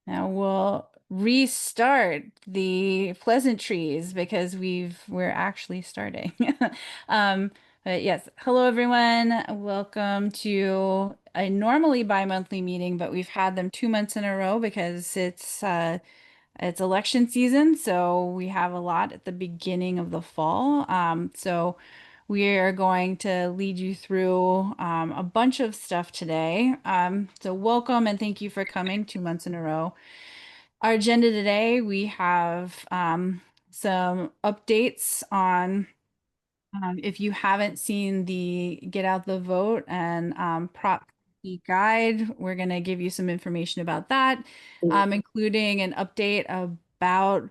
Now we'll restart the pleasantries because we're actually starting. Um, but yes, hello everyone. Welcome to a normally bi-monthly meeting, but we've had them 2 months in a row because it's election season, so we have a lot at the beginning of the fall. So we are going to lead you through a bunch of stuff today. So welcome and thank you for coming 2 months in a row. Our agenda today, we have some updates on if you haven't seen the Get Out the Vote and Prop C guide, we're going to give you some information about that, including an update about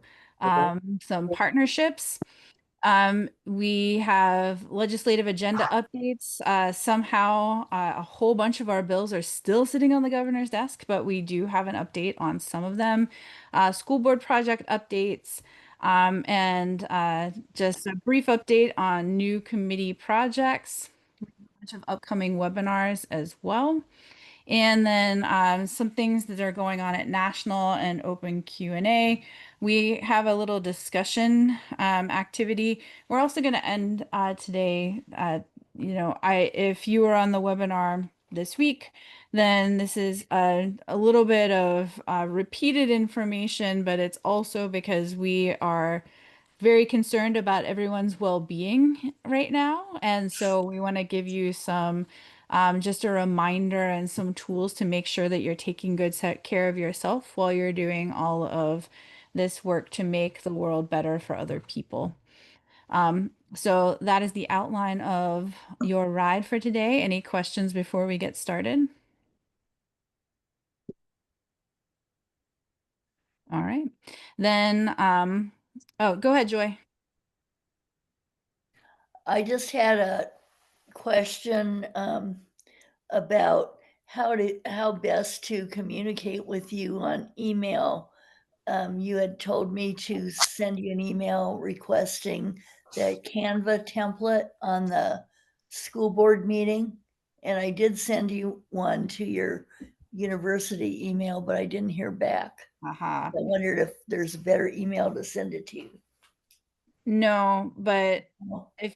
some partnerships. We have legislative agenda updates. Somehow, a whole bunch of our bills are still sitting on the governor's desk, but we do have an update on some of them. School board project updates, and just a brief update on new committee projects, a bunch of upcoming webinars as well. And then some things that are going on at National and Open Q&A. We have a little discussion activity. We're also going to end today. If you were on the webinar this week, then this is a little bit of repeated information, but it's also because we are very concerned about everyone's well-being right now. And so we want to give you some just a reminder and some tools to make sure that you're taking good care of yourself while you're doing all of this work to make the world better for other people. So that is the outline of your ride for today. Any questions before we get started? All right. Then, oh, go ahead, Joy. I just had a question about how best to communicate with you on email. You had told me to send you an email requesting the Canva template on the school board meeting, and I did send you one to your university email, but I didn't hear back. Haha. I wondered if there's a better email to send it to you. No, but Oh, if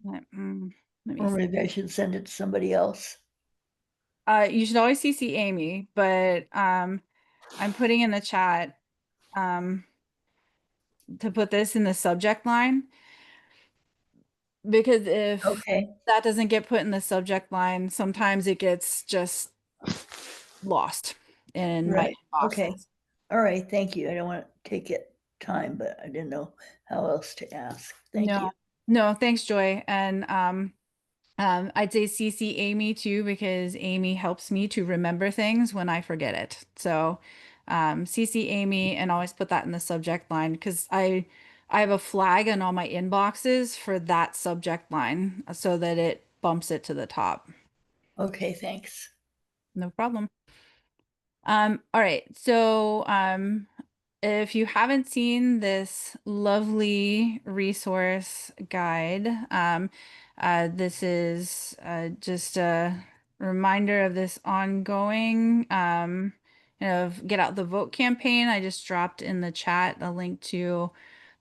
let me or see. maybe I should send it to somebody else. You should always CC Amy, but I'm putting in the chat um, to put this in the subject line because if Okay. that doesn't get put in the subject line, sometimes it gets just lost in my Right. Okay. inboxes. All right. Thank you. I don't want to take it time, but I didn't know how else to ask. Thank you. No, no, thanks, Joy. And I'd say CC Amy too, because Amy helps me to remember things when I forget it. So CC Amy and always put that in the subject line because I have a flag on all my inboxes for that subject line so that it bumps it to the top. Okay. Thanks. No problem. All right. So if you haven't seen this lovely resource guide, this is just a reminder of this ongoing Get Out the Vote campaign. I just dropped in the chat a link to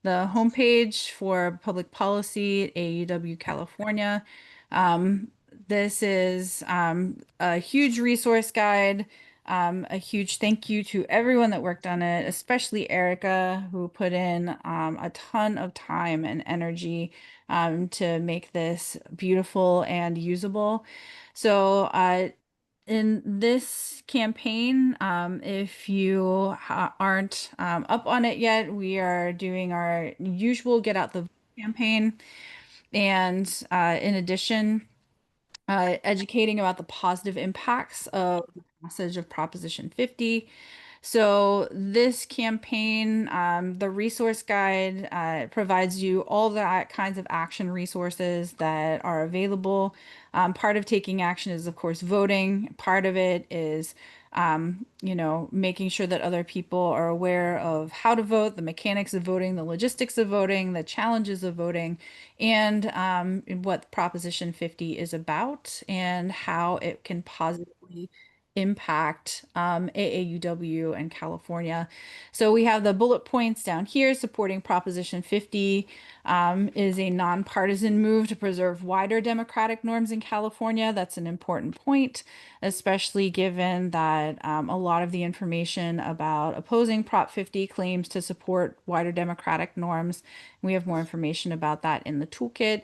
the homepage for public policy at AUW California. This is a huge resource guide. A huge thank you to everyone that worked on it, especially Erica, who put in a ton of time and energy to make this beautiful and usable. So, in this campaign, if you aren't up on it yet, we are doing our usual Get Out the Vote campaign. And in addition, educating about the positive impacts of the passage of Proposition 50. So this campaign, the resource guide, provides you all the kinds of action resources that are available. Part of taking action is, of course, voting. Part of it is, making sure that other people are aware of how to vote, the mechanics of voting, the logistics of voting, the challenges of voting, and what Proposition 50 is about and how it can positively impact AAUW and California. So we have the bullet points down here. Supporting Proposition 50 is a nonpartisan move to preserve wider democratic norms in California. That's an important point, especially given that a lot of the information about opposing Prop 50 claims to support wider democratic norms. We have more information about that in the toolkit.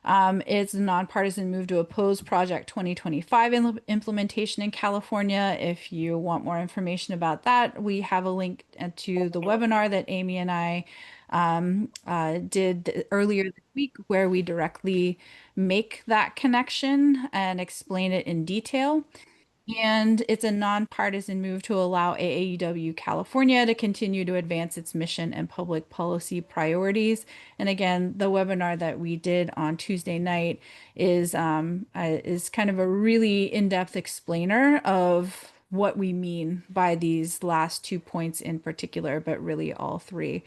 It's a nonpartisan move to oppose Project 2025 implementation in California. If you want more information about that, we have a link to the webinar that Amy and I did earlier this week, where we directly make that connection and explain it in detail. And it's a nonpartisan move to allow AAUW California to continue to advance its mission and public policy priorities. And again, the webinar that we did on Tuesday night is kind of a really in-depth explainer of what we mean by these last 2 points in particular, but really all three.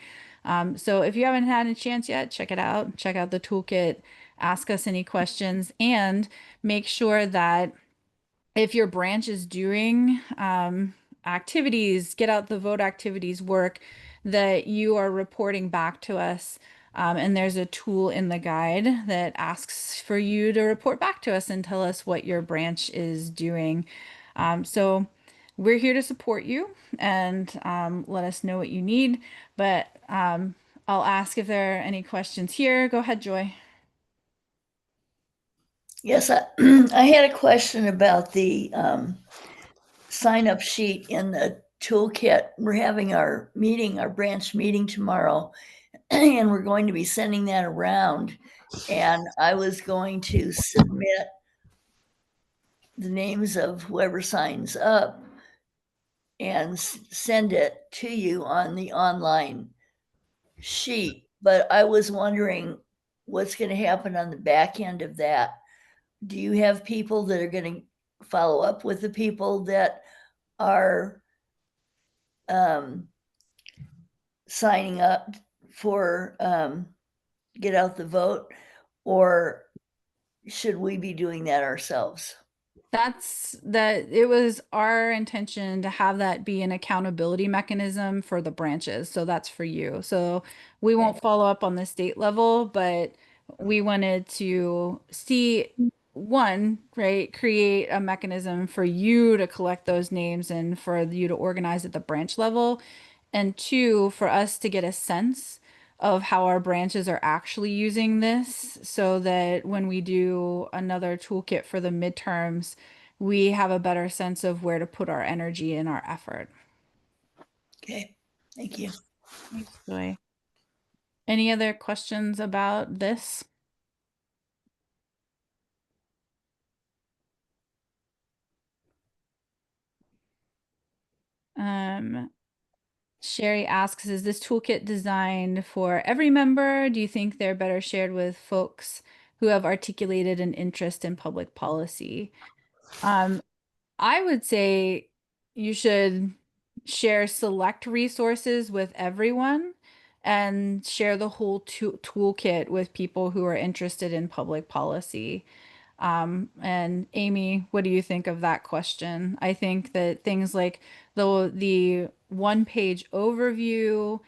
So if you haven't had a chance yet, check it out. Check out the toolkit, ask us any questions, and make sure that if your branch is doing activities, get out the vote activities work, that you are reporting back to us. And there's a tool in the guide that asks for you to report back to us and tell us what your branch is doing. So we're here to support you and let us know what you need. But I'll ask if there are any questions here. Go ahead, Joy. Yes, I had a question about the sign-up sheet in the toolkit. We're having our meeting, our branch meeting tomorrow, and we're going to be sending that around. And I was going to submit the names of whoever signs up and send it to you on the online sheet. But I was wondering what's going to happen on the back end of that. Do you have people that are going to follow up with the people that are signing up for Get Out the Vote, or should we be doing that ourselves? It was our intention to have that be an accountability mechanism for the branches. So that's for you. So we won't follow up on the state level, but we wanted to see one, right, create a mechanism for you to collect those names and for you to organize at the branch level. And two, for us to get a sense of how our branches are actually using this so that when we do another toolkit for the midterms, we have a better sense of where to put our energy and our effort. Okay, thank you. Thanks, Joy. Any other questions about this? Sherry asks, is this toolkit designed for every member? Do you think they're better shared with folks who have articulated an interest in public policy? I would say you should share select resources with everyone and share the whole toolkit with people who are interested in public policy. And Amy, what do you think of that question? I think that things like the one-page overview,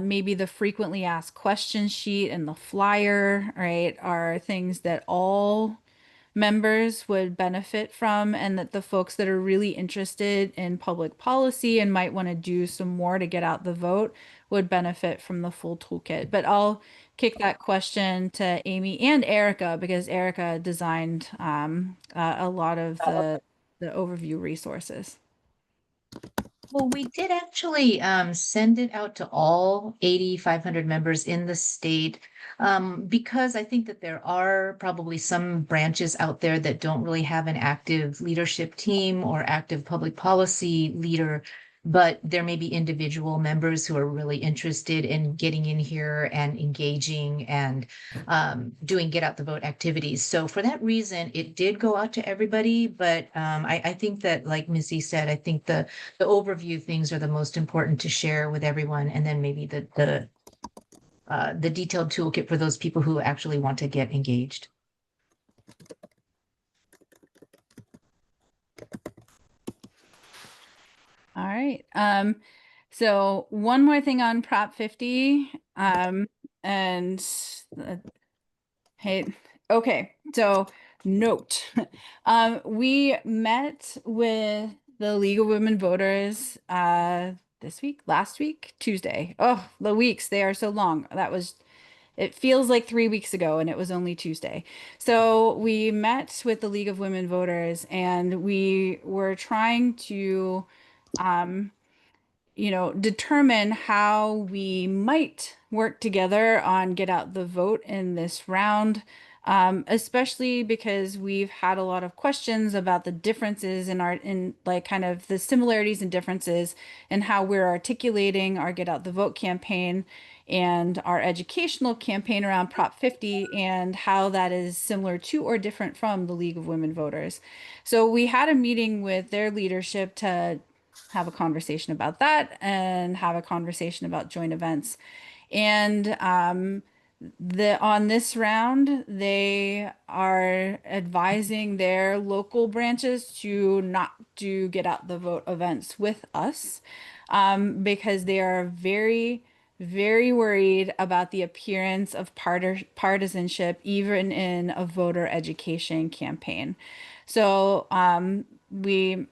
maybe the frequently asked question sheet and the flyer, right, are things that all members would benefit from, and that the folks that are really interested in public policy and might want to do some more to get out the vote would benefit from the full toolkit. But I'll kick that question to Amy and Erica, because Erica designed a lot of the overview resources. Well, we did actually send it out to all 8,500 members in the state, because I think that there are probably some branches out there that don't really have an active leadership team or active public policy leader, but there may be individual members who are really interested in getting in here and engaging and doing get out the vote activities. So for that reason, it did go out to everybody, but I think that, like Missy said, I think the overview things are the most important to share with everyone, and then maybe the detailed toolkit for those people who actually want to get engaged. All right. So one more thing on Prop 50. And hey, okay. So note, we met with the League of Women Voters this week, last week, Tuesday. Oh, the weeks, they are so long. It feels like 3 weeks ago, and it was only Tuesday. So we met with the League of Women Voters, and we were trying to um, determine how we might work together on get out the vote in this round, especially because we've had a lot of questions about the differences in like kind of the similarities and differences in how we're articulating our get out the vote campaign and our educational campaign around Prop 50 and how that is similar to or different from the League of Women Voters. So we had a meeting with their leadership to have a conversation about that and have a conversation about joint events. And on this round, they are advising their local branches to not do get out the vote events with us, because they are very, very worried about the appearance of partisanship, even in a voter education campaign. So we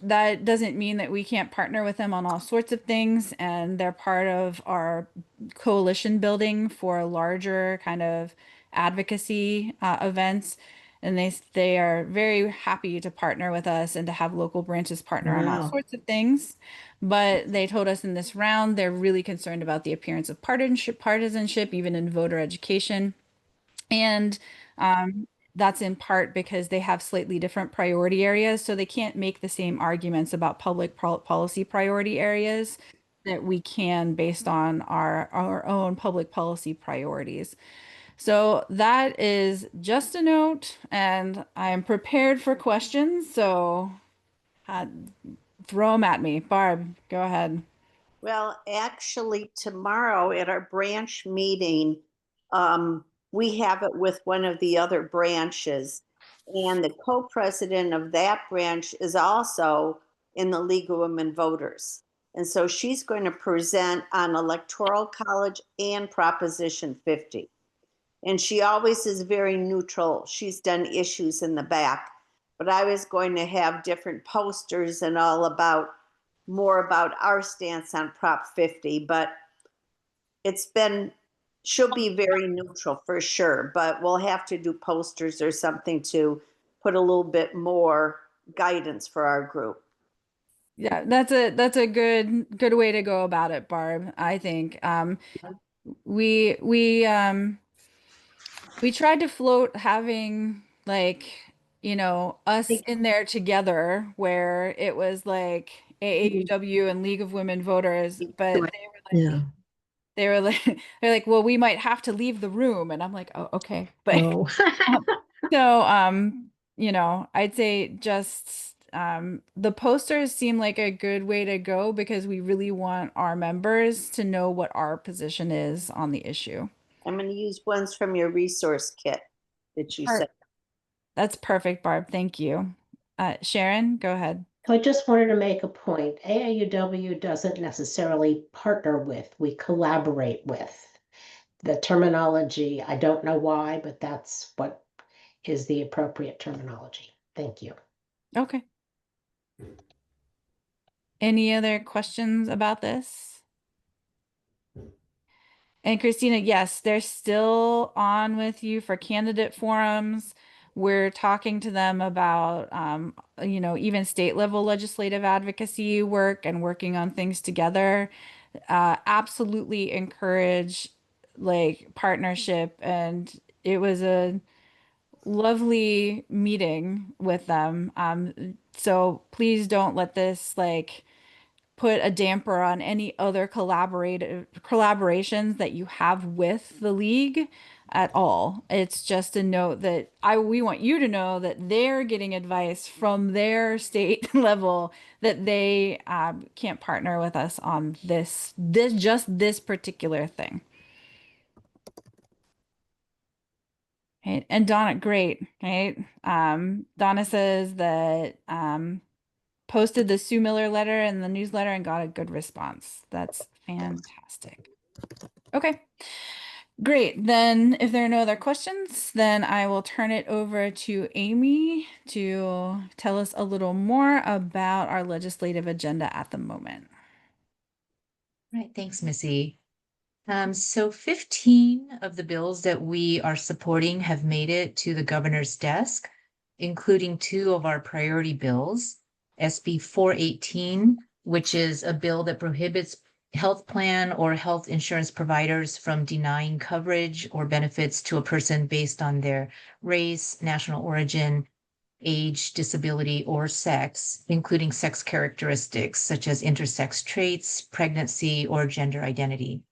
that doesn't mean that we can't partner with them on all sorts of things, and they're part of our coalition building for larger kind of advocacy events. And they are very happy to partner with us and to have local branches partner on all Wow. sorts of things. But they told us in this round they're really concerned about the appearance of partisanship, even in voter education. And that's in part because they have slightly different priority areas, so they can't make the same arguments about policy priority areas that we can based on our own public policy priorities. So that is just a note, and I am prepared for questions, so uh, throw them at me. Barb, go ahead. Well, actually, tomorrow at our branch meeting, we have it with one of the other branches. And the co-president of that branch is also in the League of Women Voters. And so she's going to present on Electoral College and Proposition 50. And she always is very neutral. She's done issues in the back. But I was going to have different posters and all about more about our stance on Prop 50, but it's been, she'll be very neutral for sure, but we'll have to do posters or something to put a little bit more guidance for our group. Yeah, that's a good way to go about it, Barb, I think. We we um we tried to float having like, us in there together where it was like AAUW and League of Women Voters, but Yeah. they were like they're like, well, we might have to leave the room. And I'm like, oh, okay. But Oh. so I'd say just the posters seem like a good way to go because we really want our members to know what our position is on the issue. I'm going to use ones from your resource kit that you All right. sent. That's perfect, Barb. Thank you. Sharon, go ahead. I just wanted to make a point. AAUW doesn't necessarily partner with, we collaborate with. The terminology, I don't know why, but that's what is the appropriate terminology. Thank you. Okay. Any other questions about this? And Christina, yes, they're still on with you for candidate forums. We're talking to them about, even state level legislative advocacy work and working on things together. Absolutely encourage like partnership. And it was a lovely meeting with them. So please don't let this like put a damper on any other collaborations that you have with the league at all. It's just a note that we want you to know that they're getting advice from their state level that they can't partner with us on this particular thing. Right. And Donna, great, right? Donna says that posted the Sue Miller letter in the newsletter and got a good response. That's fantastic. Okay. Great. Then if there are no other questions, then I will turn it over to Amy to tell us a little more about our legislative agenda at the moment. Right, thanks, Missy. So 15 of the bills that we are supporting have made it to the governor's desk, including 2 of our priority bills, SB 418, which is a bill that prohibits health plan or health insurance providers from denying coverage or benefits to a person based on their race, national origin, age, disability, or sex, including sex characteristics such as intersex traits, pregnancy, or gender identity.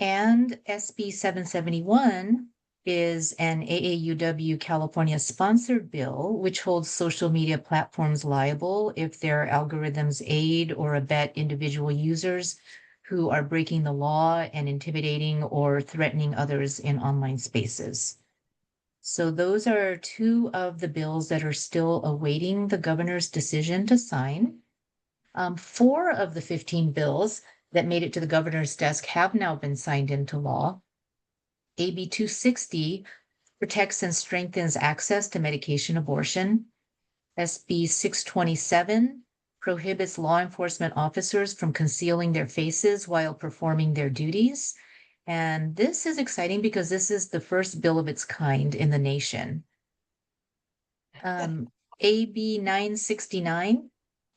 And SB 771 is an AAUW California sponsored bill, which holds social media platforms liable if their algorithms aid or abet individual users who are breaking the law and intimidating or threatening others in online spaces. So those are 2 of the bills that are still awaiting the governor's decision to sign. 4 of the 15 bills that made it to the governor's desk have now been signed into law. AB 260 protects and strengthens access to medication abortion. SB 627 prohibits law enforcement officers from concealing their faces while performing their duties. And this is exciting because this is the first bill of its kind in the nation. AB 969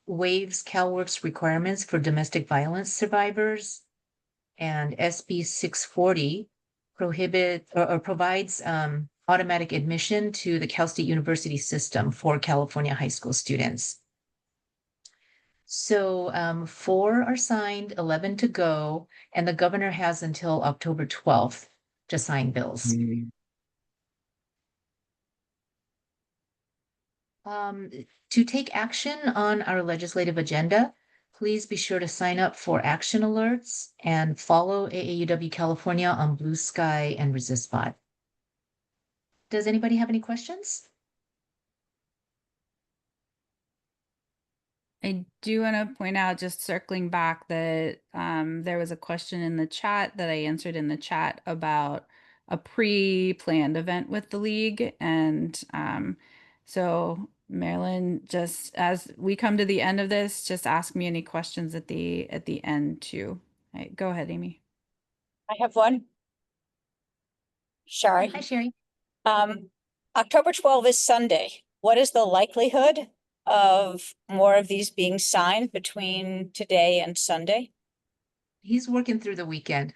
waives CalWORK's requirements for domestic violence survivors, and SB 640 provides automatic admission to the Cal State University system for California high school students. So 4 are signed, 11 to go, and the governor has until October 12th to sign bills. To take action on our legislative agenda, please be sure to sign up for action alerts and follow AAUW California on Blue Sky and ResistBot. Does anybody have any questions? I do want to point out, just circling back, that there was a question in the chat that I answered in the chat about a pre-planned event with the league. And so Marilyn, just as we come to the end of this, just ask me any questions at the end too. Go ahead, Amy. I have one. Sherry. Hi, Sherry. October 12th is Sunday. What is the likelihood of more of these being signed between today and Sunday? He's working through the weekend.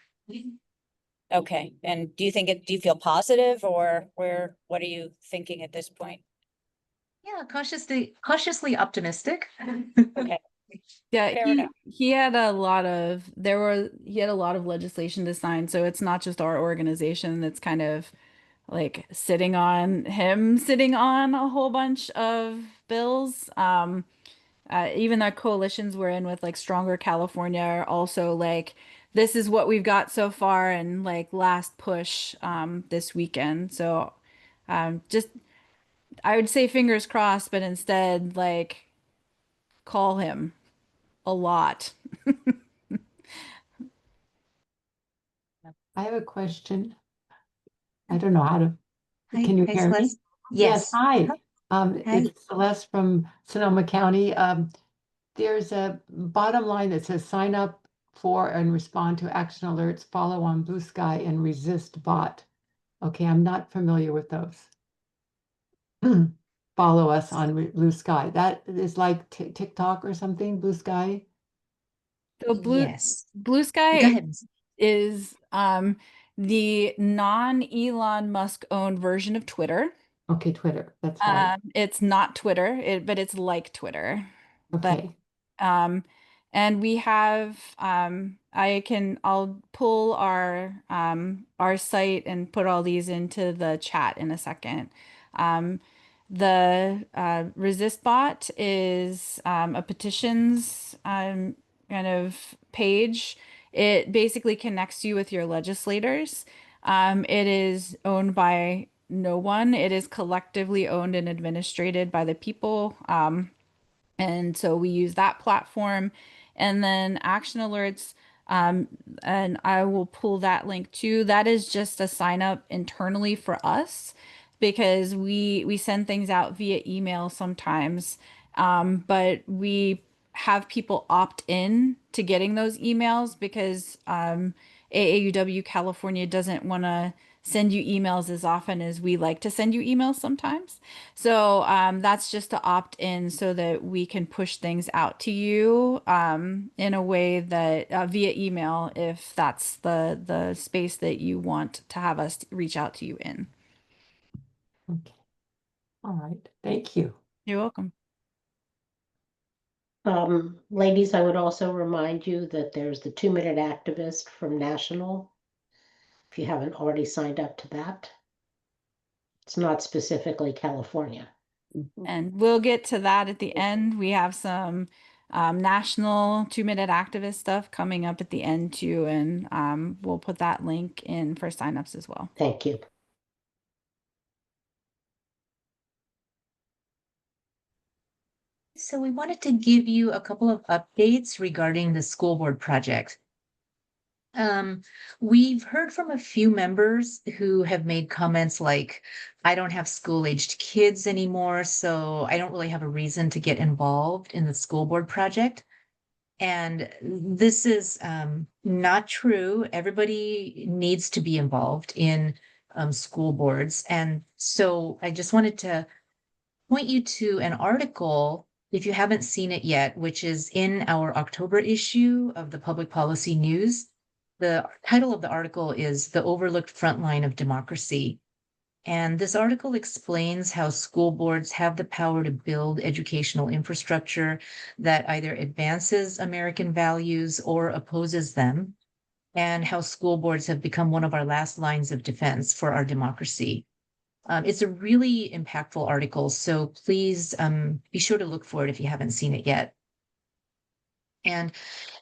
Okay, and do you feel positive, or what are you thinking at this point? Yeah, cautiously optimistic. Okay. Yeah, Fair enough. he had a lot of legislation to sign, so it's not just our organization that's kind of like sitting on a whole bunch of bills. Even the coalitions we're in with, like Stronger California, are also like, this is what we've got so far, and like last push this weekend. So just, I would say fingers crossed, but instead like call him a lot. I have a question. I don't know how to, Hi, can you hi, hear me? Celeste. Yes, hi. Hi. It's Celeste from Sonoma County. There's a bottom line that says sign up for and respond to action alerts, follow on Blue Sky and resist bot. Okay, I'm not familiar with those. Follow us on Blue Sky. That is like TikTok or something, Blue Sky? So Yes. Blue Go Sky ahead. is the non-Elon Musk owned version of Twitter. Okay, Twitter, that's right. It's not Twitter, but it's like Twitter. But Okay, and we have I'll pull our site and put all these into the chat in a second. The Resist bot is a petitions kind of page. It basically connects you with your legislators. It is owned by no one. It is collectively owned and administrated by the people. And so we use that platform. And then action alerts, and I will pull that link too. That is just a sign up internally for us because we send things out via email sometimes. But we have people opt in to getting those emails because AAUW California doesn't want to send you emails as often as we like to send you emails sometimes. So that's just to opt in so that we can push things out to you in a way that via email, if that's the space that you want to have us reach out to you in. Okay. All right. Thank you. You're welcome. Ladies, I would also remind you that there's the 2-Minute Activist from National. If you haven't already signed up to that, it's not specifically California. And we'll get to that at the end. We have some national 2-minute activist stuff coming up at the end too. And we'll put that link in for signups as well. Thank you. So we wanted to give you a couple of updates regarding the school board project. We've heard from a few members who have made comments like, I don't have school-aged kids anymore, so I don't really have a reason to get involved in the school board project. And this is not true. Everybody needs to be involved in school boards. And so I just wanted to point you to an article, if you haven't seen it yet, which is in our October issue of the Public Policy News. The title of the article is The Overlooked Frontline of Democracy. And this article explains how school boards have the power to build educational infrastructure that either advances American values or opposes them, and how school boards have become one of our last lines of defense for our democracy. It's a really impactful article, so please be sure to look for it if you haven't seen it yet. And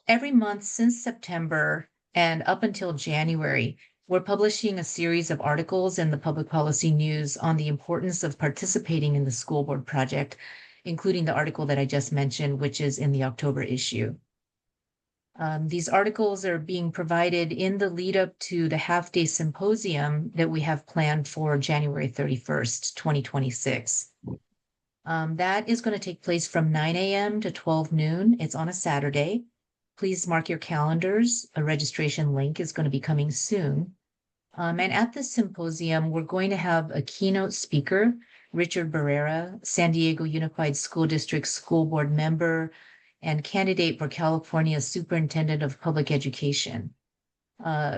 every month since September and up until January, we're publishing a series of articles in the Public Policy News on the importance of participating in the school board project, including the article that I just mentioned, which is in the October issue. These articles are being provided in the lead up to the half-day symposium that we have planned for January 31st, 2026. That is going to take place from 9 a.m. to 12 noon. It's on a Saturday. Please mark your calendars. A registration link is going to be coming soon. And at this symposium, we're going to have a keynote speaker, Richard Barrera, San Diego Unified School District School Board member and candidate for California Superintendent of Public Education.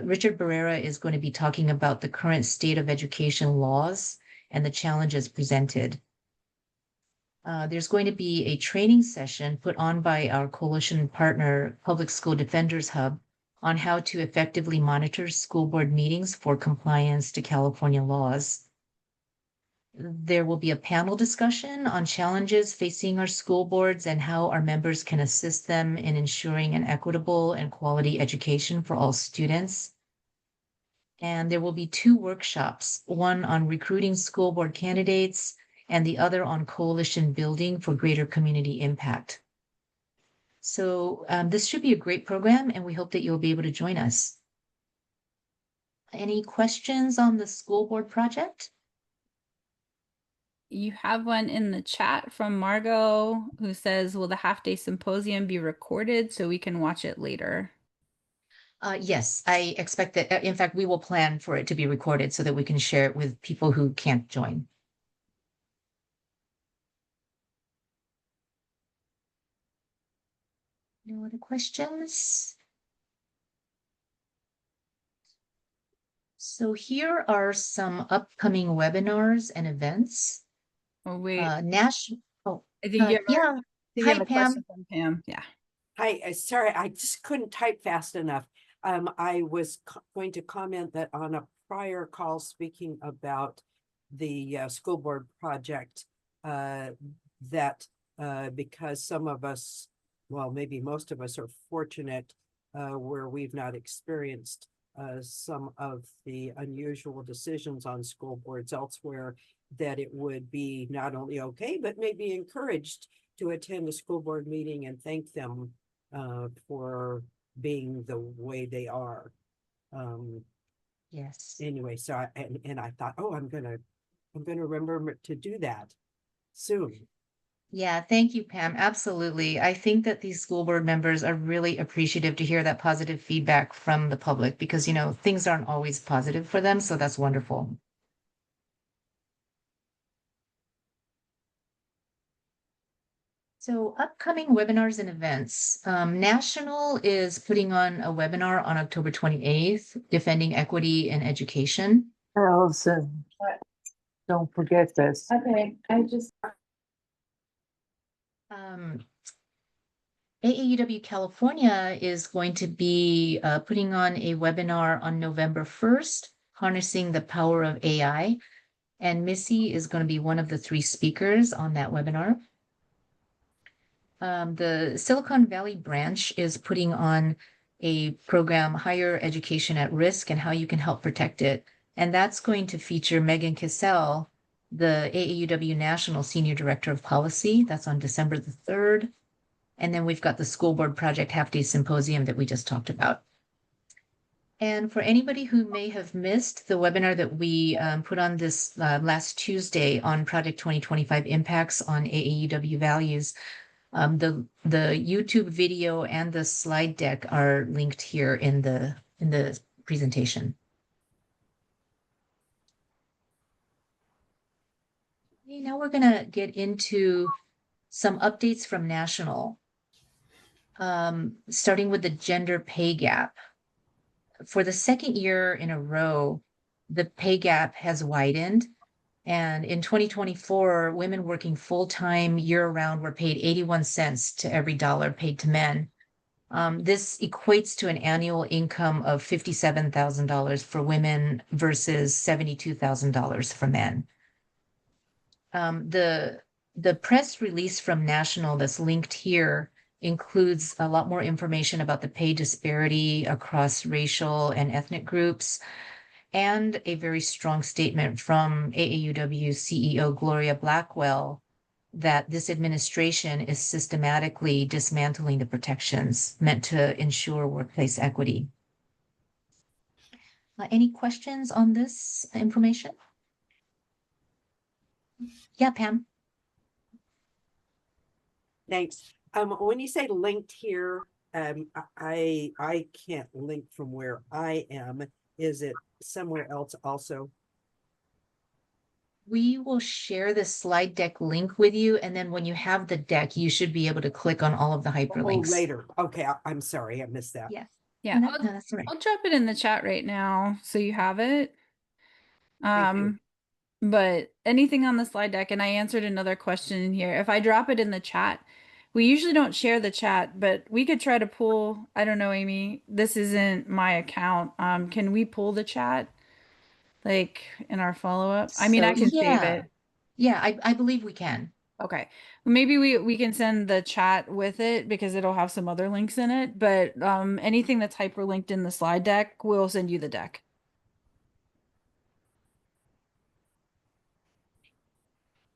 Richard Barrera is going to be talking about the current state of education laws and the challenges presented. There's going to be a training session put on by our coalition partner, Public School Defenders Hub, on how to effectively monitor school board meetings for compliance to California laws. There will be a panel discussion on challenges facing our school boards and how our members can assist them in ensuring an equitable and quality education for all students. And there will be 2 workshops, one on recruiting school board candidates and the other on coalition building for greater community impact. So this should be a great program, and we hope that you'll be able to join us. Any questions on the school board project? You have one in the chat from Margot who says, will the half-day symposium be recorded so we can watch it later? Yes, I expect that. In fact, we will plan for it to be recorded so that we can share it with people who can't join. No other questions? So here are some upcoming webinars and events. Oh, wait. National. Oh, I think you have yeah. I think you Hi, have a Pam. question from Pam. Yeah. Hi, sorry, I just couldn't type fast enough. I was going to comment that on a prior call speaking about the school board project, that because some of us, well, maybe most of us are fortunate where we've not experienced some of the unusual decisions on school boards elsewhere. that it would be not only okay, but maybe encouraged to attend a school board meeting and thank them for being the way they are. Yes. Anyway, so and I thought, oh, I'm gonna remember to do that soon. Yeah, thank you, Pam. Absolutely. I think that these school board members are really appreciative to hear that positive feedback from the public because, things aren't always positive for them. So that's wonderful. So upcoming webinars and events. National is putting on a webinar on October 28th, Defending Equity in Education. Allison, don't forget this. Okay, I just. AAUW California is going to be putting on a webinar on November 1st, Harnessing the Power of AI. And Missy is going to be one of the 3 speakers on that webinar. The Silicon Valley branch is putting on a program, Higher Education at Risk, and how you can help protect it. And that's going to feature Megan Kissel, the AAUW National Senior Director of Policy. That's on December the 3rd. And then we've got the School Board Project Half-Day Symposium that we just talked about. And for anybody who may have missed the webinar that we put on this last Tuesday on Project 2025 Impacts on AAUW Values, the YouTube video and the slide deck are linked here in the presentation. Okay, now we're gonna get into some updates from National. Starting with the gender pay gap. For the 2nd year in a row, the pay gap has widened. And in 2024, women working full-time year-round were paid 81 cents to every dollar paid to men. This equates to an annual income of $57,000 for women versus $72,000 for men. The press release from National that's linked here includes a lot more information about the pay disparity across racial and ethnic groups, and a very strong statement from AAUW CEO Gloria Blackwell that this administration is systematically dismantling the protections meant to ensure workplace equity. Any questions on this information? Yeah, Pam. Thanks. When you say linked here, I can't link from where I am. Is it somewhere else also? We will share the slide deck link with you, and then when you have the deck, you should be able to click on all of the Oh, hyperlinks. later. Okay, I'm sorry, I missed that. Yes. Yeah, No, that's all right. I'll drop it in the chat right now so you have it. Thank you. But anything on the slide deck, and I answered another question in here. If I drop it in the chat, we usually don't share the chat, but we could try to pull, I don't know, Amy, this isn't my account. Can we pull the chat like in our follow-up? I mean, I can save it. Yeah, I believe we can. Okay. Maybe we can send the chat with it because it'll have some other links in it, but anything that's hyperlinked in the slide deck, we'll send you the deck.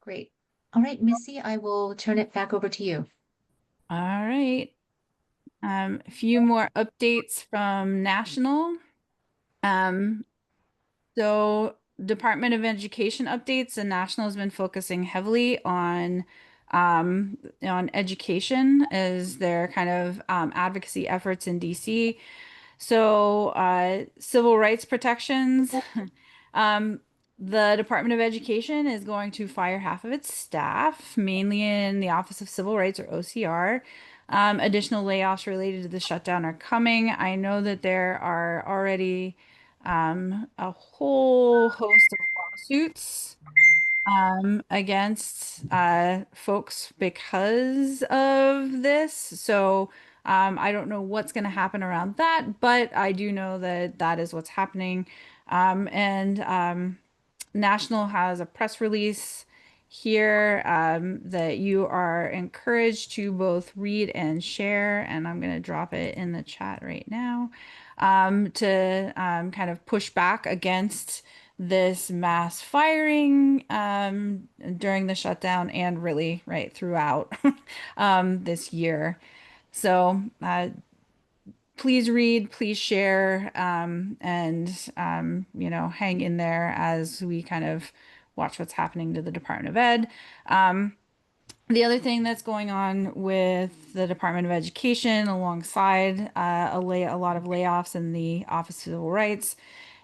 Great. All right, Missy, I will turn it back over to you. All right. A few more updates from National. So Department of Education updates, and National has been focusing heavily on education as their kind of advocacy efforts in DC. So civil rights protections. The Department of Education is going to fire half of its staff, mainly in the Office of Civil Rights, or OCR. Additional layoffs related to the shutdown are coming. I know that there are already a whole host of lawsuits against folks because of this. So I don't know what's going to happen around that, but I do know that that is what's happening. National has a press release here that you are encouraged to both read and share, and I'm going to drop it in the chat right now to kind of push back against this mass firing during the shutdown and really right throughout this year. So please read, please share, and hang in there as we kind of watch what's happening to the Department of Ed. The other thing that's going on with the Department of Education, alongside a lot of layoffs in the Office of Civil Rights,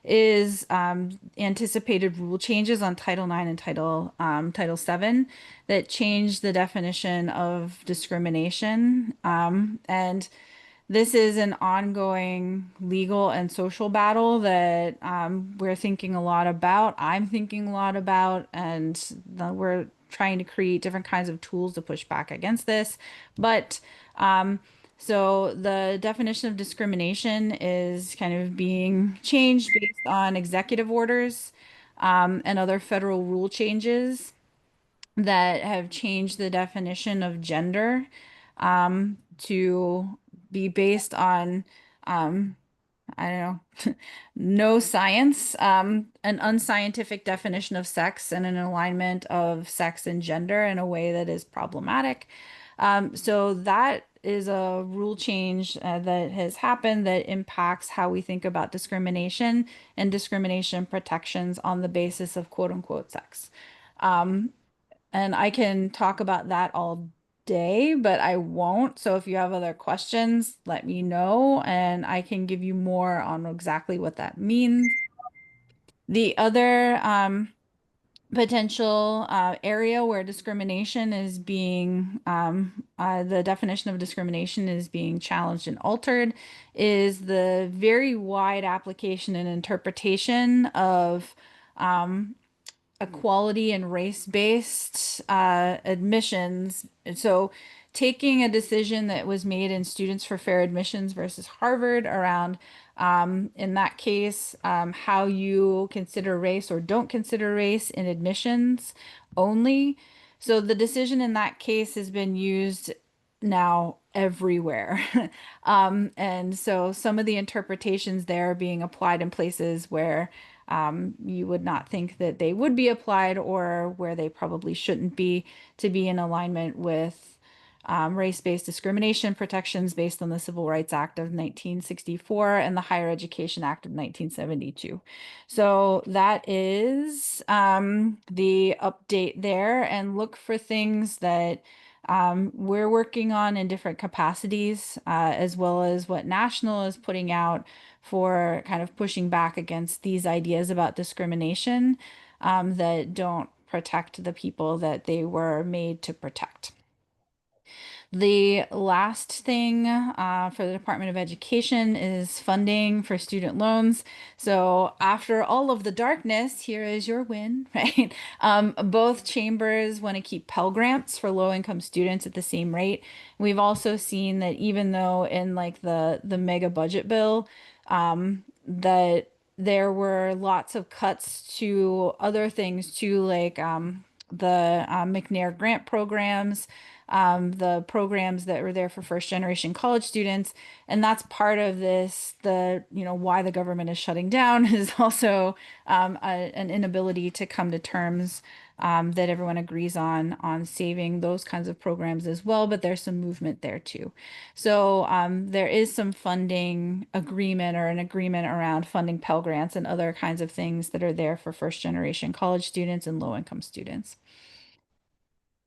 is anticipated rule changes on Title IX and Title VII that change the definition of discrimination. And this is an ongoing legal and social battle that we're thinking a lot about. I'm thinking a lot about, and we're trying to create different kinds of tools to push back against this. But so the definition of discrimination is kind of being changed based on executive orders and other federal rule changes that have changed the definition of gender to be based on, I don't know, no science, an unscientific definition of sex and an alignment of sex and gender in a way that is problematic. So that is a rule change that has happened that impacts how we think about discrimination and discrimination protections on the basis of quote unquote sex. And I can talk about that all day, but I won't. So if you have other questions, let me know and I can give you more on exactly what that means. The other potential area where discrimination is being, the definition of discrimination is being challenged and altered is the very wide application and interpretation of equality and race-based admissions. And so taking a decision that was made in Students for Fair Admissions versus Harvard around, in that case, how you consider race or don't consider race in admissions only. So the decision in that case has been used now everywhere. And so some of the interpretations there are being applied in places where you would not think that they would be applied or where they probably shouldn't be, to be in alignment with race-based discrimination protections based on the Civil Rights Act of 1964 and the Higher Education Act of 1972. So that is the update there, and look for things that we're working on in different capacities, as well as what National is putting out for kind of pushing back against these ideas about discrimination that don't protect the people that they were made to protect. The last thing for the Department of Education is funding for student loans. So after all of the darkness, here is your win, right? Both chambers want to keep Pell Grants for low-income students at the same rate. We've also seen that even though in like the mega budget bill, that there were lots of cuts to other things too, like the McNair grant programs, the programs that were there for first generation college students. And that's part of this, why the government is shutting down is also an inability to come to terms that everyone agrees on saving those kinds of programs as well, but there's some movement there too. So there is some funding agreement or an agreement around funding Pell Grants and other kinds of things that are there for first generation college students and low income students.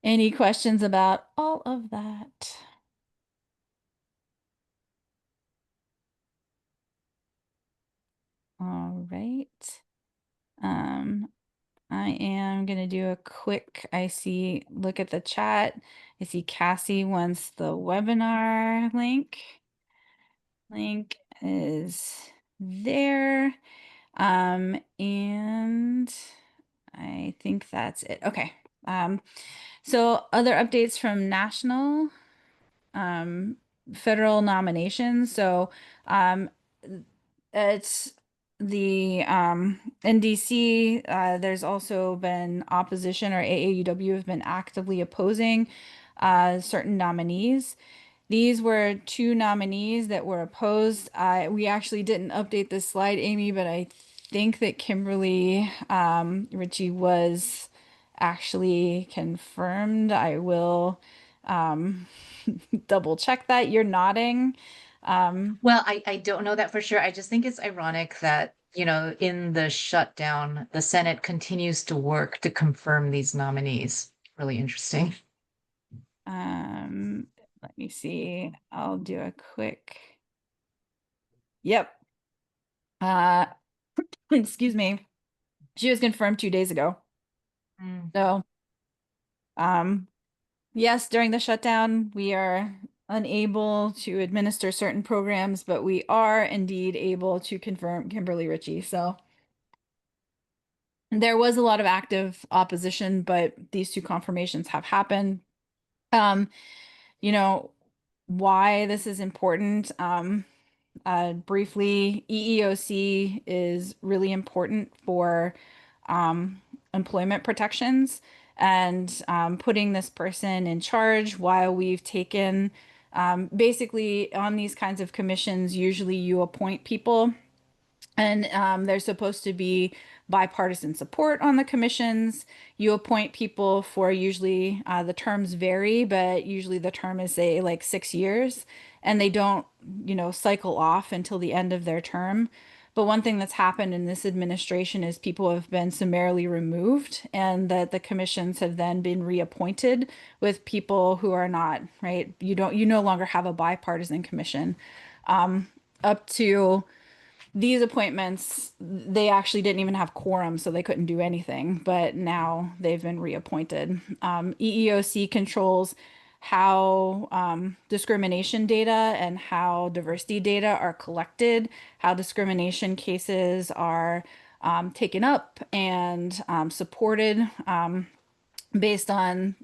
Any questions about all of that? All right. I am gonna do a quick, look at the chat. I see Cassie wants the webinar link. Link is there. And I think that's it. Okay. So other updates from National, federal nominations. So it's the NDC, there's also been opposition, or AAUW have been actively opposing certain nominees. These were two nominees that were opposed. We actually didn't update this slide, Amy, but I think that Kimberly Ritchie was actually confirmed. I will double check that. You're nodding. Well, I don't know that for sure. I just think it's ironic that, in the shutdown, the Senate continues to work to confirm these nominees. Really interesting. Let me see. I'll do a quick. Yep. Excuse me. She was confirmed 2 days ago. Mm. So, yes, during the shutdown, we are unable to administer certain programs, but we are indeed able to confirm Kimberly Ritchie. So there was a lot of active opposition, but these two confirmations have happened. You know, why this is important. Briefly, EEOC is really important for employment protections, and putting this person in charge while we've taken basically on these kinds of commissions, usually you appoint people, and there's supposed to be bipartisan support on the commissions. You appoint people for usually the terms vary, but usually the term is, say, like 6 years, and they don't, cycle off until the end of their term. But one thing that's happened in this administration is people have been summarily removed, and that the commissions have then been reappointed with people who are not, right? You no longer have a bipartisan commission. Up to these appointments, they actually didn't even have quorum, so they couldn't do anything, but now they've been reappointed. EEOC controls how discrimination data and how diversity data are collected, how discrimination cases are taken up and supported based on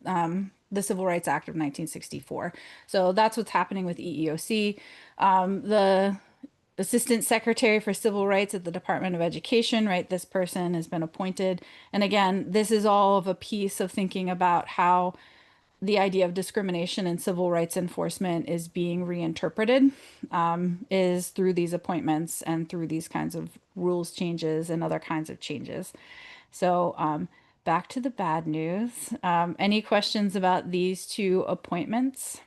the Civil Rights Act of 1964. So that's what's happening with EEOC. The Assistant Secretary for Civil Rights at the Department of Education, right? This person has been appointed. And again, this is all of a piece of thinking about how the idea of discrimination and civil rights enforcement is being reinterpreted, is through these appointments and through these kinds of rules changes and other kinds of changes. So back to the bad news. Any questions about these two appointments?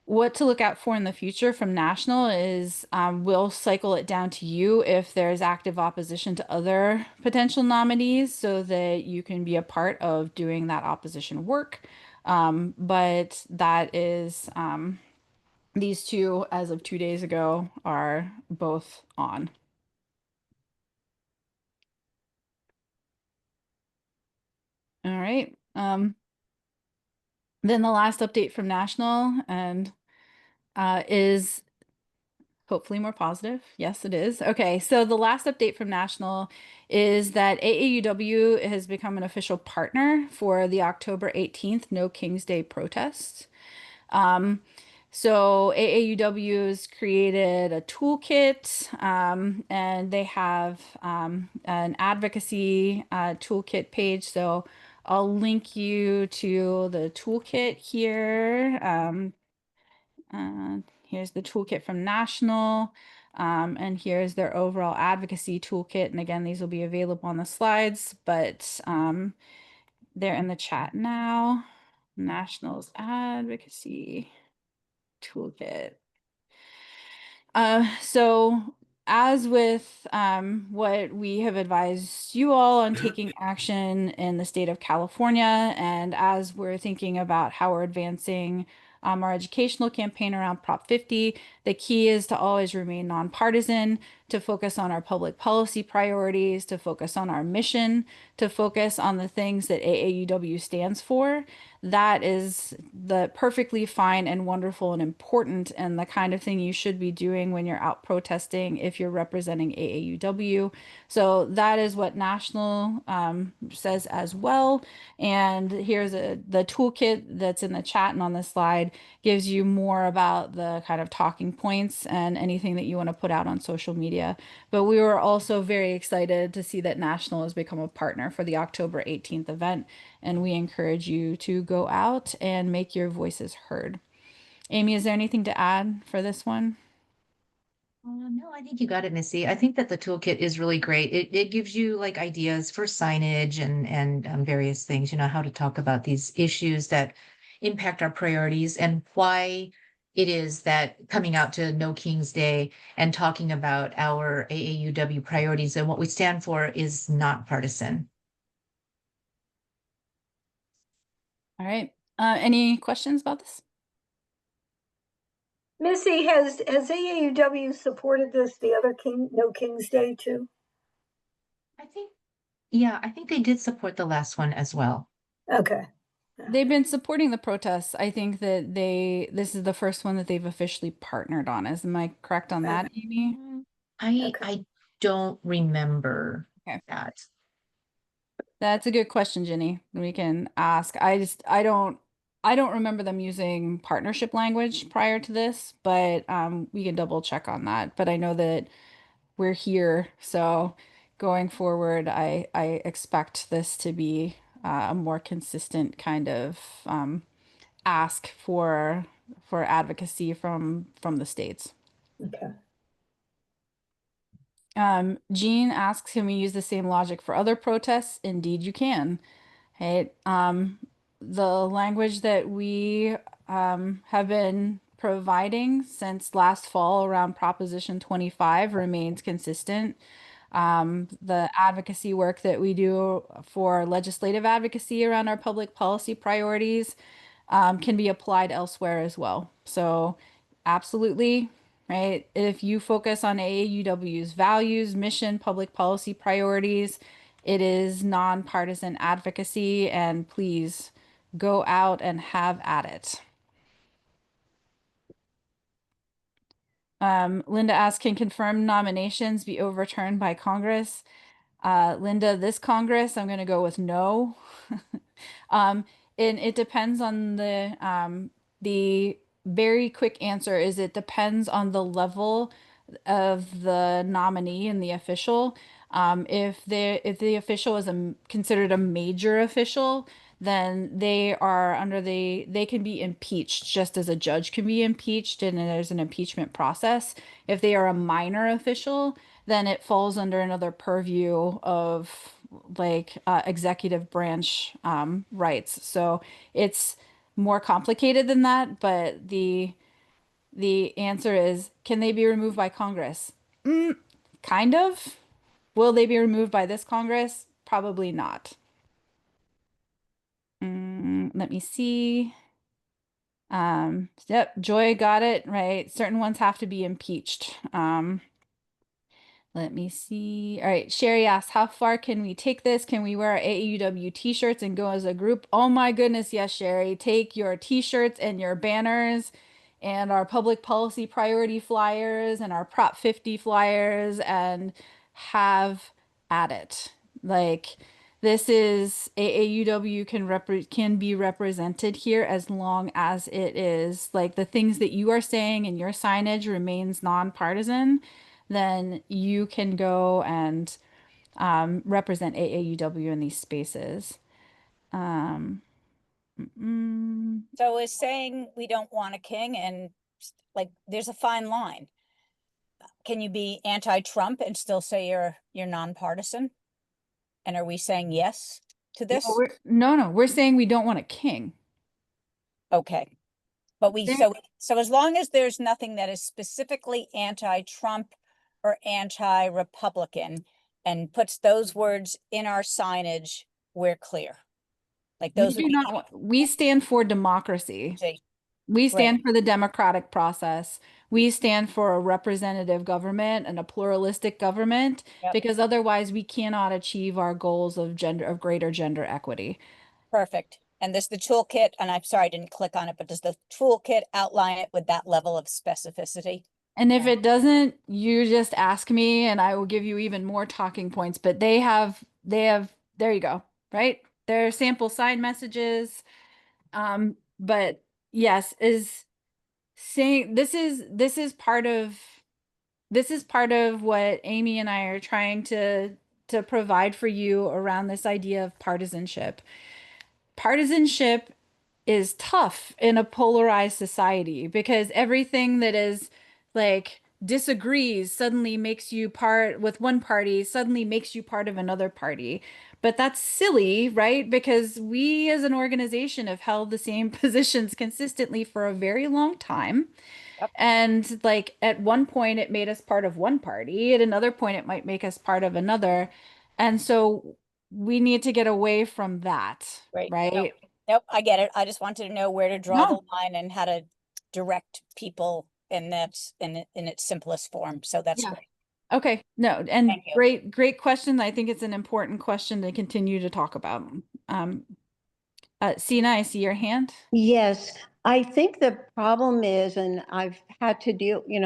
What to look out for in the future from National is we'll cycle it down to you if there's active opposition to other potential nominees so that you can be a part of doing that opposition work. But that is these two, as of 2 days ago, are both on. All right. Then the last update from National and is hopefully more positive. Yes, it is. Okay, so the last update from National is that AAUW has become an official partner for the October 18th No King's Day protests. So AAUW has created a toolkit, and they have an advocacy toolkit page. So I'll link you to the toolkit here. Here's the toolkit from National, and here's their overall advocacy toolkit. And again, these will be available on the slides, but they're in the chat now. National's advocacy toolkit. So as with what we have advised you all on taking action in the state of California, and as we're thinking about how we're advancing our educational campaign around Prop 50, the key is to always remain nonpartisan, to focus on our public policy priorities, to focus on our mission, to focus on the things that AAUW stands for. That is the perfectly fine and wonderful and important and the kind of thing you should be doing when you're out protesting if you're representing AAUW. So that is what National says as well. And here's the toolkit that's in the chat and on the slide gives you more about the kind of talking points and anything that you want to put out on social media. But we were also very excited to see that National has become a partner for the October 18th event. And we encourage you to go out and make your voices heard. Amy, is there anything to add for this one? No, I think you got it, Missy. I think that the toolkit is really great. It gives you like ideas for signage and various things, you know, how to talk about these issues that impact our priorities and why it is that coming out to No King's Day and talking about our AAUW priorities and what we stand for is not partisan. All right. Any questions about this? Missy, has AAUW supported this, the other No King's Day too? I think, yeah, I think they did support the last one as well. Okay. They've been supporting the protests. I think that this is the first one that they've officially partnered on. Am I correct on that, Amy? I Okay. I don't remember Okay. that. That's a good question, Jenny. We can ask. I don't remember them using partnership language prior to this, but we can double check on that. But I know that we're here, so going forward, I expect this to be a more consistent kind of ask for advocacy from the states. Okay. Jean asks, can we use the same logic for other protests? Indeed, you can. Right. The language that we have been providing since last fall around Proposition 25 remains consistent. The advocacy work that we do for legislative advocacy around our public policy priorities can be applied elsewhere as well. So, absolutely, right? If you focus on AAUW's values, mission, public policy priorities, it is nonpartisan advocacy, and please go out and have at it. Linda asks, can confirmed nominations be overturned by Congress? Linda, this Congress, I'm going to go with no. And it depends on the very quick answer is it depends on the level of the nominee and the official. If the official is considered a major official, then they can be impeached just as a judge can be impeached, and there's an impeachment process. If they are a minor official, then it falls under another purview of like executive branch rights. So it's more complicated than that, but the answer is, can they be removed by Congress? Kind of. Will they be removed by this Congress? Probably not. Let me see. Yep, Joy got it right. Certain ones have to be impeached. Let me see. All right, Sherry asks, how far can we take this? Can we wear our AAUW t-shirts and go as a group? Oh my goodness, yes, Sherry. Take your t-shirts and your banners and our public policy priority flyers and our Prop 50 flyers and have at it. Like this is AAUW can be represented here as long as it is like the things that you are saying and your signage remains nonpartisan, then you can go and represent AAUW in these spaces. So is saying we don't want a king and like there's a fine line. Can you be anti-Trump and still say you're nonpartisan? And are we saying yes to this? No, we're saying we don't want a king. Okay. But There- so as long as there's nothing that is specifically anti-Trump or anti-Republican and puts those words in our signage, we're clear. Like those would be we stand for democracy. easy. We stand for the democratic process. We stand for a representative government and a pluralistic government, Yep. because otherwise we cannot achieve our goals of greater gender equity. Perfect. And the toolkit, and I'm sorry, I didn't click on it, but does the toolkit outline it with that level of specificity? And if it doesn't, you just ask me and I will give you even more talking points. But they have, there you go, right? They're sample sign messages. But yes, is saying this is part of what Amy and I are trying to provide for you around this idea of partisanship. Partisanship is tough in a polarized society because everything that is like disagrees suddenly makes you part with one party, suddenly makes you part of another party. But that's silly, right? Because we as an organization have held the same positions consistently for a very long time. Yep. And like at one point it made us part of one party, at another point it might make us part of another. And so we need to get away from that, Right. right? Nope, I get it. I just wanted to know where to draw No. the line and how to direct people in in its simplest form. So that's Yeah. great. Okay, no, and Thank you. great question. I think it's an important question to continue to talk about. Sina, I see your hand. Yes, I think the problem is, and I've had to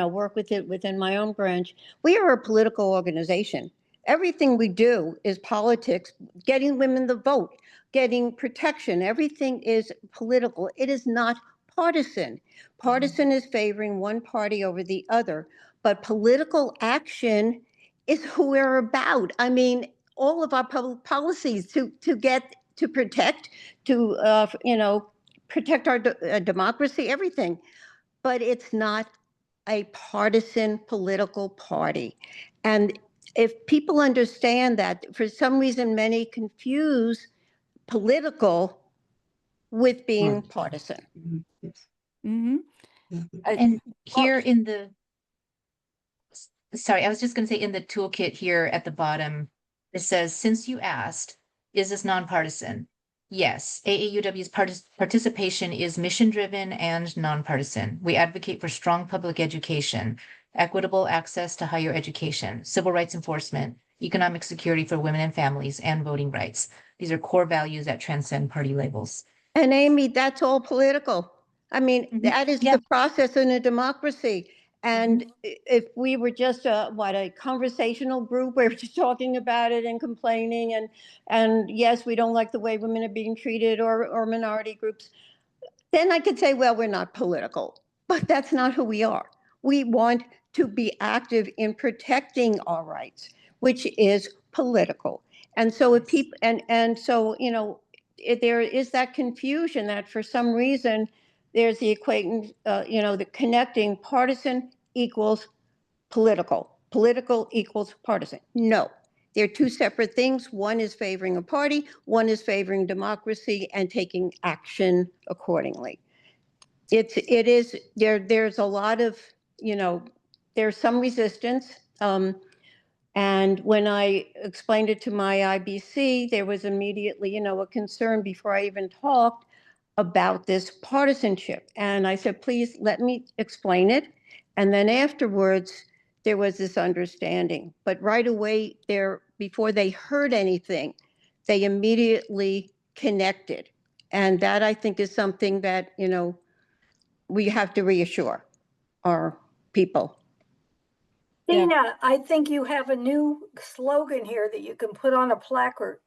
work with it within my own branch. We are a political organization. Everything we do is politics, getting women the vote, getting protection. Everything is political. It is not partisan. Partisan is favoring one party over the other, but political action is who we're about. I mean, all of our public policies to protect, to protect our democracy, everything. But it's not a partisan political party. And if people understand that, for some reason, many confuse political with being partisan. Mm-hmm. And here in the, sorry, I was just going to say in the toolkit here at the bottom, it says, since you asked, is this nonpartisan? Yes, AAUW's participation is mission-driven and nonpartisan. We advocate for strong public education, equitable access to higher education, civil rights enforcement, economic security for women and families, and voting rights. These are core values that transcend party labels. And Amy, that's all political. I mean, that is Yeah. the process in a democracy. And if we were just a conversational group where we're just talking about it and complaining and yes, we don't like the way women are being treated or minority groups, then I could say, well, we're not political. But that's not who we are. We want to be active in protecting our rights, which is political. And so if people and so there is that confusion that for some reason there's the equating, the connecting partisan equals political, political equals partisan. No, they're two separate things. One is favoring a party, one is favoring democracy and taking action accordingly. There's a lot of, there's some resistance. And when I explained it to my IBC, there was immediately, a concern before I even talked about this partisanship. And I said, please let me explain it. And then afterwards, there was this understanding. But right away before they heard anything, they immediately connected. And that I think is something that, we have to reassure our people. Yeah. Dina, I think you have a new slogan here that you can put on a placard.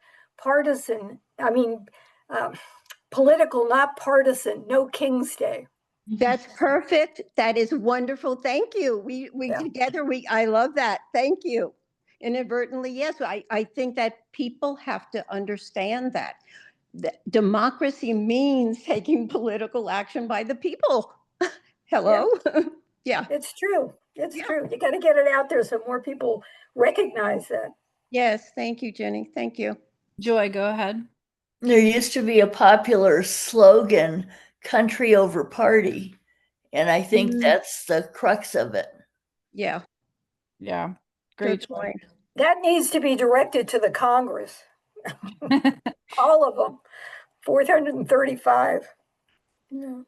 Political, not partisan, no King's Day. That's perfect. That is wonderful. Thank you. We Yeah. together, I love that. Thank you. Inadvertently, yes, I think that people have to understand that. Democracy means taking political action by the people. Hello? Yeah. It's true. It's Yeah. true. You got to get it out there so more people recognize that. Yes. Thank you, Jenny. Thank you. Joy, go ahead. There used to be a popular slogan, country over party. And I think that's the crux of it. Yeah. Yeah. Great Good point. That needs to be directed to the Congress. All of them. 435. Yeah.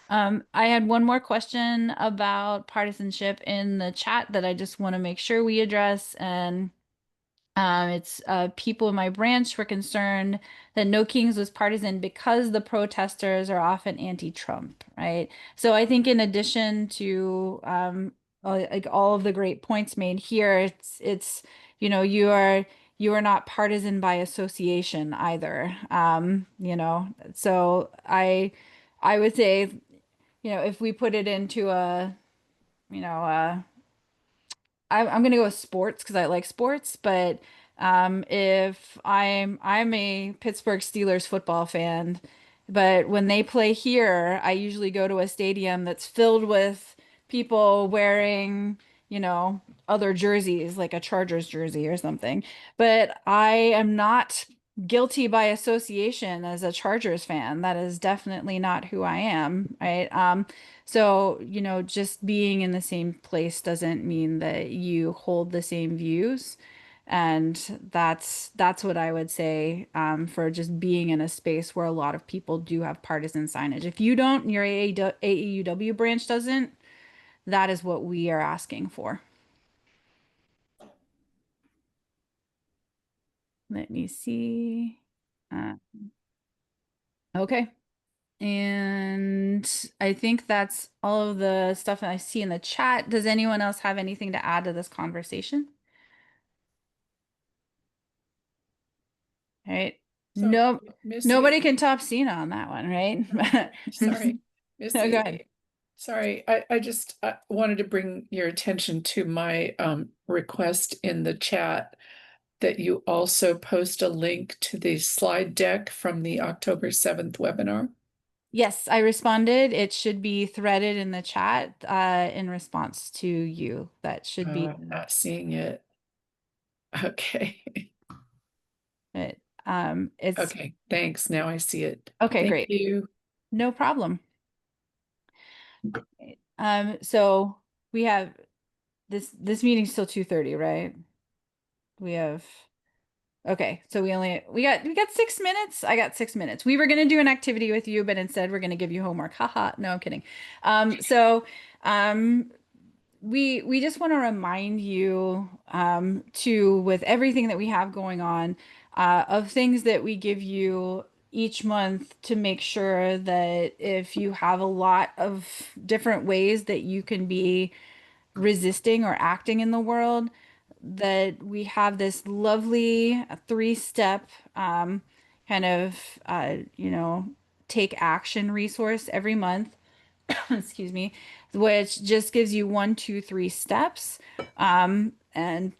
I had one more question about partisanship in the chat that I just want to make sure we address. And it's people in my branch were concerned that No Kings was partisan because the protesters are often anti-Trump, right? So I think in addition to like all of the great points made here, it's you are not partisan by association either. So I would say, if we put it into I'm gonna go with sports because I like sports, but if I'm a Pittsburgh Steelers football fan, but when they play here, I usually go to a stadium that's filled with people wearing, other jerseys, like a Chargers jersey or something. But I am not guilty by association as a Chargers fan. That is definitely not who I am, right? So, just being in the same place doesn't mean that you hold the same views. And that's what I would say, for just being in a space where a lot of people do have partisan signage. If you don't, and your AEUW branch doesn't, that is what we are asking for. Let me see. Okay. And I think that's all of the stuff that I see in the chat. Does anyone else have anything to add to this conversation? All right. No, nobody can top Cena on that one, right? Sorry, No, go ahead. Missy. Sorry, I just wanted to bring your attention to my request in the chat that you also post a link to the slide deck from the October 7th webinar. Yes, I responded. It should be threaded in the chat in response to you. That should be. I'm not seeing it. Okay. But it's Okay, thanks. Now I see it. okay, Thank great. you. No problem. So we have this meeting's till 2:30, right? We have okay, so we got 6 minutes. I got 6 minutes. We were gonna do an activity with you, but instead we're gonna give you homework. Haha, no, I'm kidding. We just want to remind you, with everything that we have going on, of things that we give you each month to make sure that if you have a lot of different ways that you can be resisting or acting in the world, that we have this lovely 3-step kind of, take action resource every month. Excuse me, which just gives you 1, 2, 3 steps. And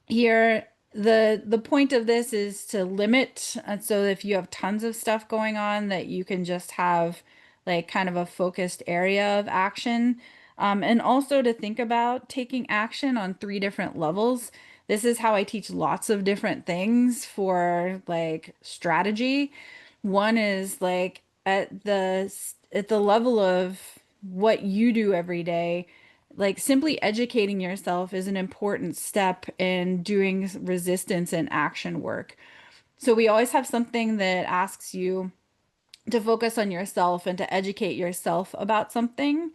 here, the point of this is to limit, so if you have tons of stuff going on, that you can just have like kind of a focused area of action. And also to think about taking action on 3 different levels. This is how I teach lots of different things for like strategy. One is like at the level of what you do every day, like simply educating yourself is an important step in doing resistance and action work. So we always have something that asks you to focus on yourself and to educate yourself about something,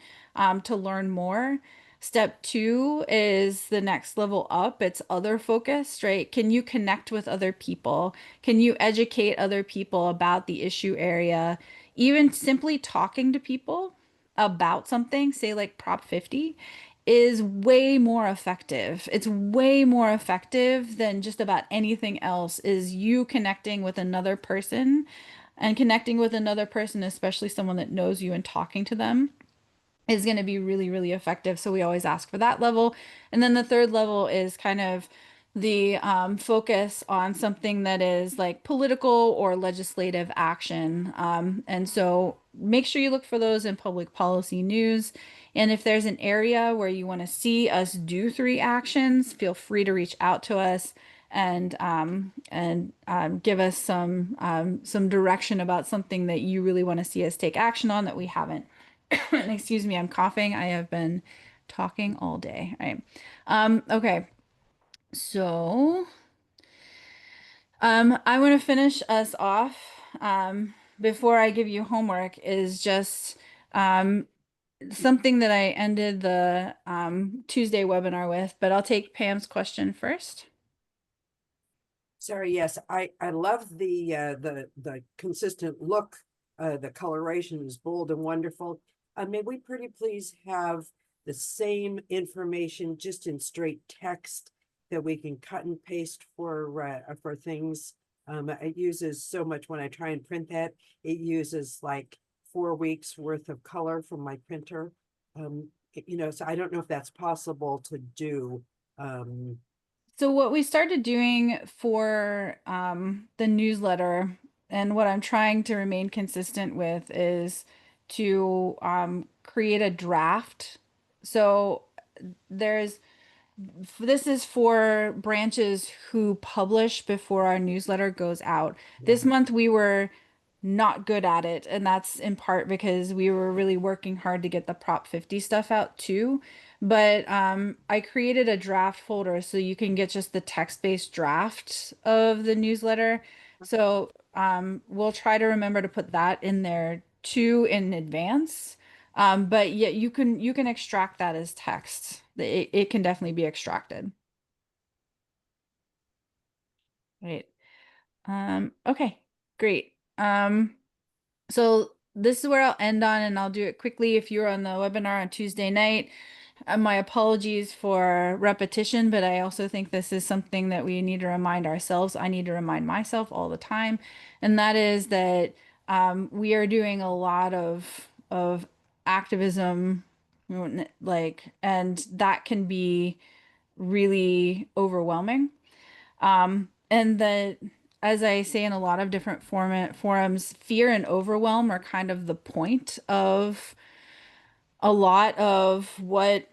to learn more. Step 2 is the next level up. It's other focused, right? Can you connect with other people? Can you educate other people about the issue area? Even simply talking to people about something, say like Prop 50, is way more effective. It's way more effective than just about anything else, is you connecting with another person, and connecting with another person, especially someone that knows you, and talking to them is going to be really, really effective. So we always ask for that level. And then the third level is kind of the focus on something that is like political or legislative action. And so make sure you look for those in public policy news. And if there's an area where you want to see us do 3 actions, feel free to reach out to us and give us some direction about something that you really want to see us take action on that we haven't. Excuse me, I'm coughing. I have been talking all day. All right. Okay. So, I want to finish us off, before I give you homework, is just something that I ended the Tuesday webinar with, but I'll take Pam's question first. Sorry, yes, I love the consistent look. The coloration is bold and wonderful. May we pretty please have the same information just in straight text that we can cut and paste for things. It uses so much when I try and print that. It uses like 4 weeks worth of color from my printer. So I don't know if that's possible to do. So what we started doing for the newsletter, and what I'm trying to remain consistent with, is to create a draft So there's this is for branches who publish before our newsletter goes out. This month we were not good at it, and that's in part because we were really working hard to get the Prop 50 stuff out too. But I created a draft folder so you can get just the text-based draft of the newsletter. So we'll try to remember to put that in there too in advance. But yeah, you can extract that as text. It can definitely be extracted. Right. Okay, great. So this is where I'll end on, and I'll do it quickly. If you're on the webinar on Tuesday night, my apologies for repetition, but I also think this is something that we need to remind ourselves. I need to remind myself all the time, and that is that we are doing a lot of activism, and that can be really overwhelming. And that, as I say in a lot of different forums, fear and overwhelm are kind of the point of a lot of what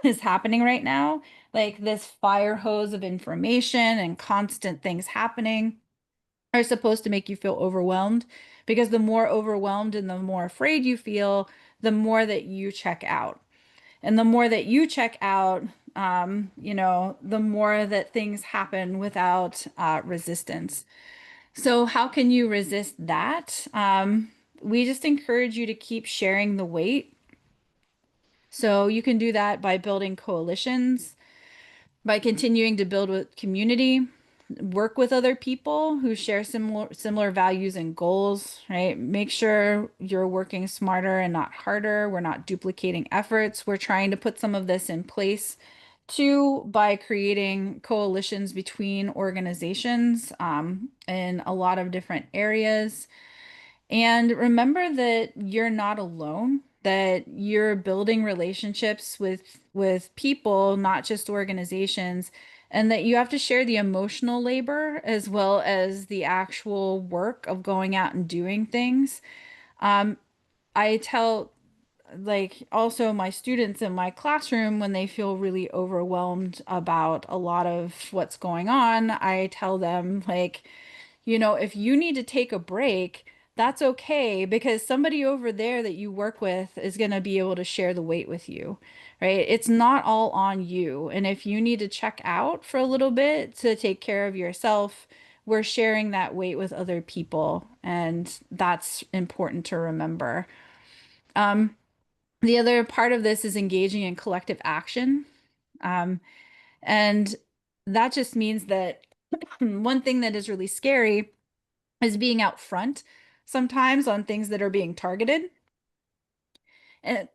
is happening right now. Like this fire hose of information and constant things happening are supposed to make you feel overwhelmed, because the more overwhelmed and the more afraid you feel, the more that you check out. And the more that you check out, the more that things happen without resistance. So how can you resist that? We just encourage you to keep sharing the weight. So you can do that by building coalitions, by continuing to build with community, work with other people who share similar values and goals, right? Make sure you're working smarter and not harder. We're not duplicating efforts. We're trying to put some of this in place too by creating coalitions between organizations in a lot of different areas. And remember that you're not alone, that you're building relationships with people, not just organizations, and that you have to share the emotional labor as well as the actual work of going out and doing things. I tell also my students in my classroom, when they feel really overwhelmed about a lot of what's going on, I tell them if you need to take a break, that's okay, because somebody over there that you work with is going to be able to share the weight with you, right? It's not all on you. And if you need to check out for a little bit to take care of yourself, we're sharing that weight with other people. And that's important to remember. The other part of this is engaging in collective action. And that just means that one thing that is really scary is being out front sometimes on things that are being targeted. And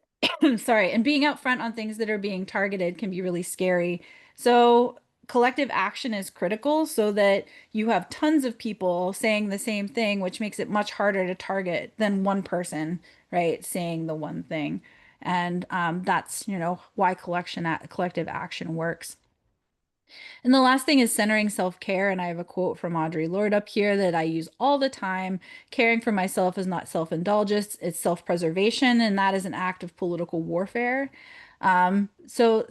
sorry, and being out front on things that are being targeted can be really scary. So collective action is critical so that you have tons of people saying the same thing, which makes it much harder to target than one person, right, saying the one thing. And that's, why collective action works. And the last thing is centering self-care. And I have a quote from Audre Lorde up here that I use all the time. Caring for myself is not self-indulgence, it's self-preservation. And that is an act of political warfare. So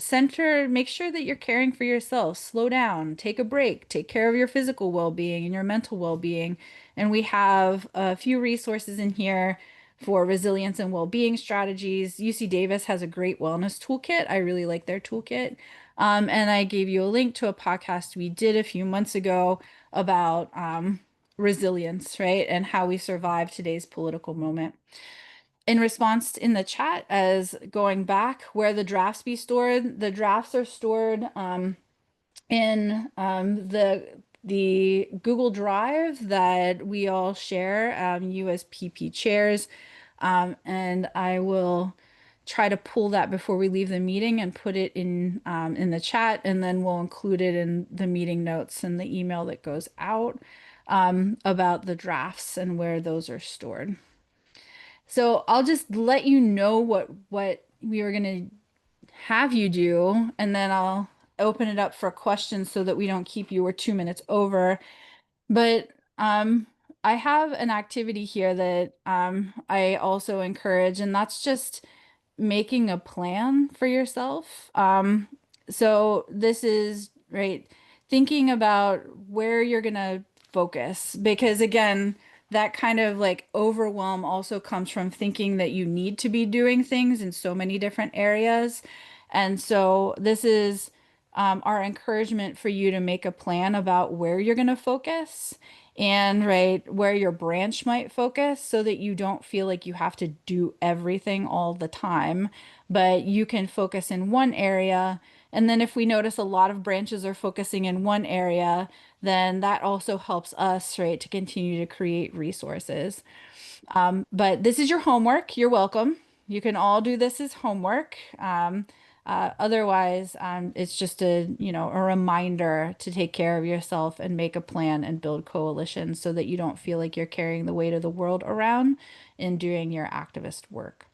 make sure that you're caring for yourself. Slow down, take a break, take care of your physical well-being and your mental well-being. And we have a few resources in here for resilience and well-being strategies. UC Davis has a great wellness toolkit. I really like their toolkit. And I gave you a link to a podcast we did a few months ago about resilience, right? And how we survive today's political moment. In response in the chat, as going back where the drafts be stored, the drafts are stored in the Google Drive that we all share, USPP chairs. And I will try to pull that before we leave the meeting and put it in the chat, and then we'll include it in the meeting notes and the email that goes out about the drafts and where those are stored. So I'll just let you know what we are going to have you do, and then I'll open it up for questions so that we don't keep you. We're 2 minutes over. But I have an activity here that I also encourage, and that's just making a plan for yourself. So this is right, thinking about where you're gonna focus, because again, that kind of like overwhelm also comes from thinking that you need to be doing things in so many different areas. And so this is our encouragement for you to make a plan about where you're going to focus and right where your branch might focus, so that you don't feel like you have to do everything all the time, but you can focus in one area. And then if we notice a lot of branches are focusing in one area, then that also helps us, right, to continue to create resources. But this is your homework. You're welcome. You can all do this as homework. Otherwise, it's just a reminder to take care of yourself and make a plan and build coalitions, so that you don't feel like you're carrying the weight of the world around in doing your activist work.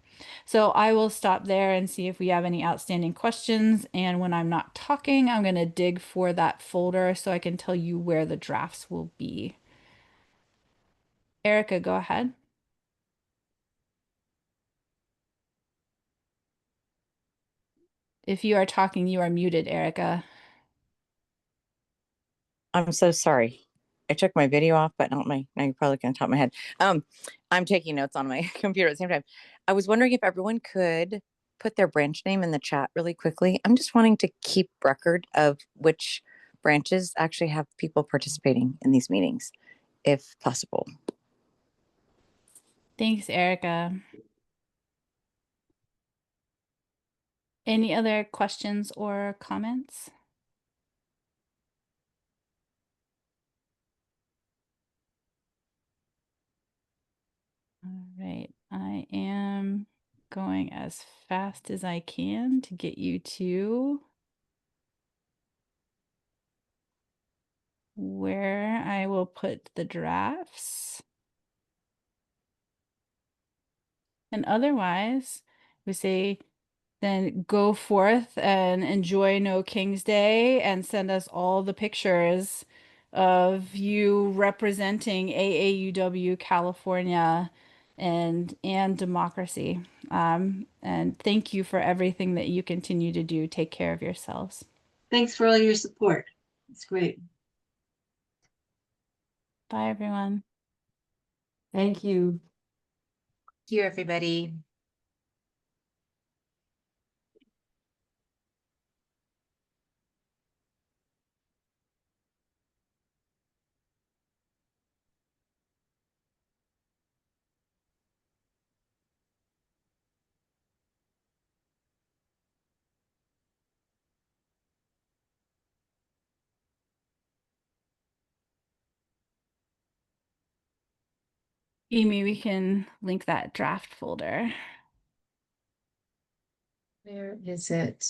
So I will stop there and see if we have any outstanding questions. And when I'm not talking, I'm going to dig for that folder so I can tell you where the drafts will be. Erica, go ahead. If you are talking, you are muted, Erica. I'm so sorry. I took my video off, but not my, now you're probably gonna top my head. I'm taking notes on my computer at the same time. I was wondering if everyone could put their branch name in the chat really quickly. I'm just wanting to keep record of which branches actually have people participating in these meetings, if possible. Thanks, Erica. Any other questions or comments? All right, I am going as fast as I can to get you to where I will put the drafts. And otherwise, we say, then go forth and enjoy No King's Day and send us all the pictures of you representing AAUW California and democracy. And thank you for everything that you continue to do. Take care of yourselves. Thanks for all your support. It's great. Bye, everyone. Thank you. Thank you, everybody. Amy, we can link that draft folder. Where is it?